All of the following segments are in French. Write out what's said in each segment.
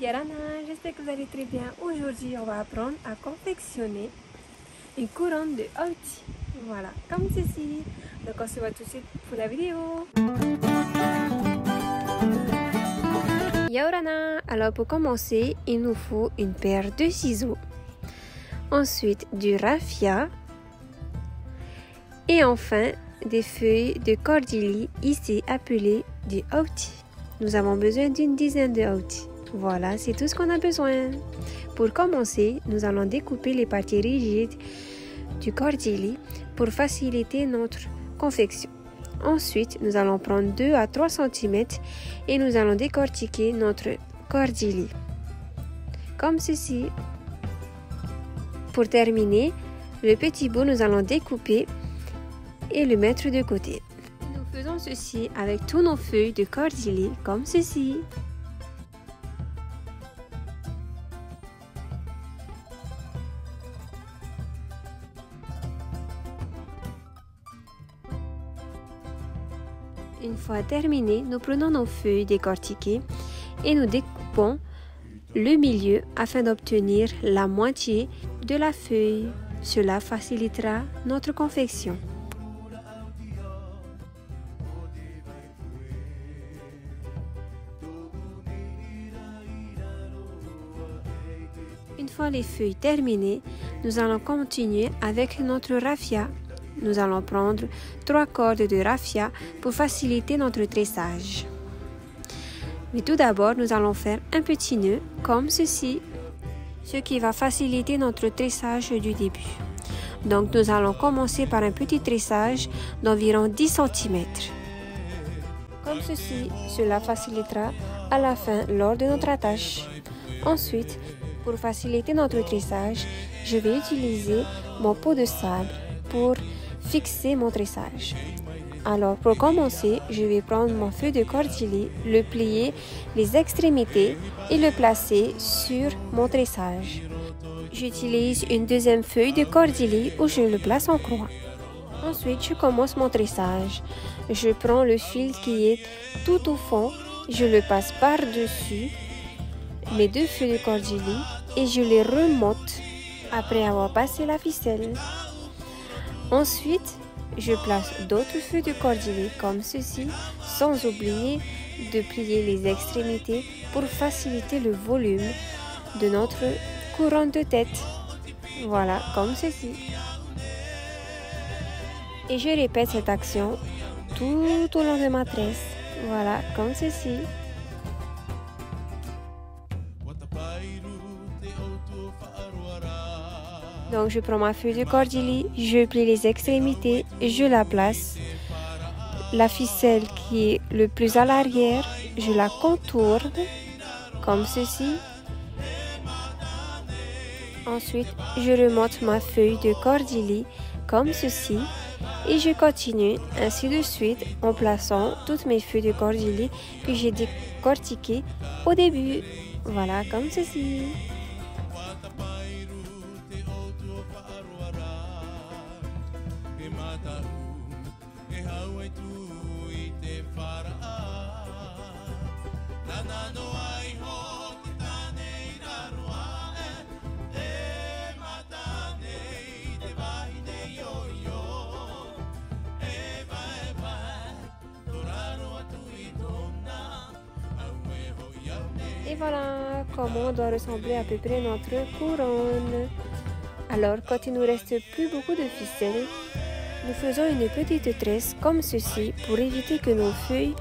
Yarana, j'espère que vous allez très bien. Aujourd'hui, on va apprendre à confectionner une couronne de Houthi. Voilà, comme ceci. Donc, on se voit tout de suite pour la vidéo. Yarana, alors pour commencer, il nous faut une paire de ciseaux. Ensuite, du raffia. Et enfin, des feuilles de cordylie, ici appelées du Houthi. Nous avons besoin d'une dizaine de Houthi. Voilà, c'est tout ce qu'on a besoin. Pour commencer, nous allons découper les parties rigides du cordylie pour faciliter notre confection. Ensuite, nous allons prendre 2 à 3 cm et nous allons décortiquer notre cordylie. Comme ceci. Pour terminer, le petit bout, nous allons découper et le mettre de côté. Nous faisons ceci avec tous nos feuilles de cordylie, comme ceci. Une fois terminé, nous prenons nos feuilles décortiquées et nous découpons le milieu afin d'obtenir la moitié de la feuille. Cela facilitera notre confection. Une fois les feuilles terminées, nous allons continuer avec notre raffia. Nous allons prendre 3 cordes de raffia pour faciliter notre tressage. Mais tout d'abord, nous allons faire un petit nœud comme ceci, ce qui va faciliter notre tressage du début. Donc, nous allons commencer par un petit tressage d'environ 10 cm. Comme ceci, cela facilitera à la fin lors de notre attache. Ensuite, pour faciliter notre tressage, je vais utiliser mon pot de sable pour fixer mon tressage. Alors pour commencer, je vais prendre mon feuille de cordylie, le plier les extrémités et le placer sur mon tressage. J'utilise une deuxième feuille de cordylie où je le place en croix. Ensuite, je commence mon tressage. Je prends le fil qui est tout au fond, je le passe par-dessus mes 2 feuilles de cordylie et je les remonte après avoir passé la ficelle. Ensuite, je place d'autres feuilles de cordylie comme ceci, sans oublier de plier les extrémités pour faciliter le volume de notre couronne de tête. Voilà, comme ceci. Et je répète cette action tout au long de ma tresse. Voilà, comme ceci. Donc je prends ma feuille de cordylie, je plie les extrémités, je la place. La ficelle qui est le plus à l'arrière, je la contourne comme ceci. Ensuite, je remonte ma feuille de cordylie comme ceci et je continue ainsi de suite en plaçant toutes mes feuilles de cordylie que j'ai décortiquées au début. Voilà, comme ceci. Et voilà comment doit ressembler à peu près notre couronne. Alors, quand il ne nous reste plus beaucoup de ficelles, nous faisons une petite tresse comme ceci pour éviter que nos feuilles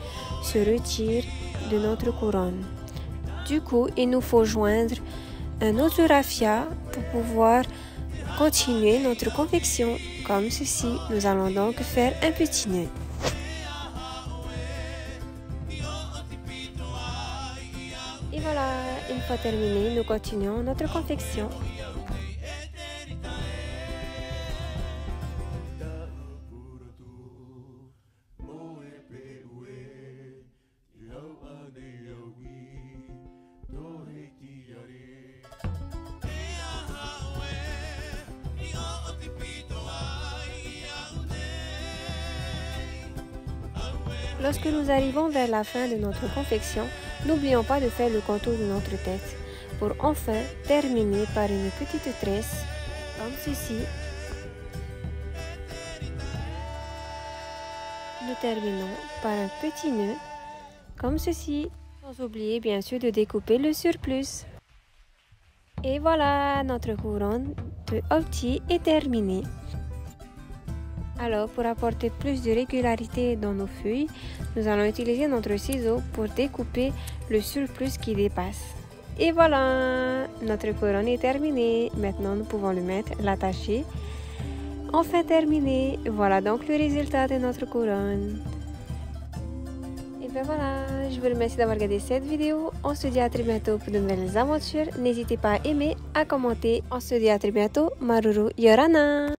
se retirent de notre couronne. Du coup, il nous faut joindre un autre raffia pour pouvoir continuer notre confection. Comme ceci, nous allons donc faire un petit nœud. Et voilà, une fois terminé, nous continuons notre confection. Lorsque nous arrivons vers la fin de notre confection, N'oublions pas de faire le contour de notre tête pour enfin terminer par une petite tresse comme ceci. Nous terminons par un petit nœud comme ceci, sans oublier bien sûr de découper le surplus. Et voilà, notre couronne de Opti est terminée. Alors, pour apporter plus de régularité dans nos feuilles, nous allons utiliser notre ciseau pour découper le surplus qui dépasse. Et voilà, notre couronne est terminée. Maintenant, nous pouvons le mettre, l'attacher. Enfin terminé. Voilà donc le résultat de notre couronne. Et bien voilà, je vous remercie d'avoir regardé cette vidéo. On se dit à très bientôt pour de nouvelles aventures. N'hésitez pas à aimer, à commenter. On se dit à très bientôt. Maruru Yorana!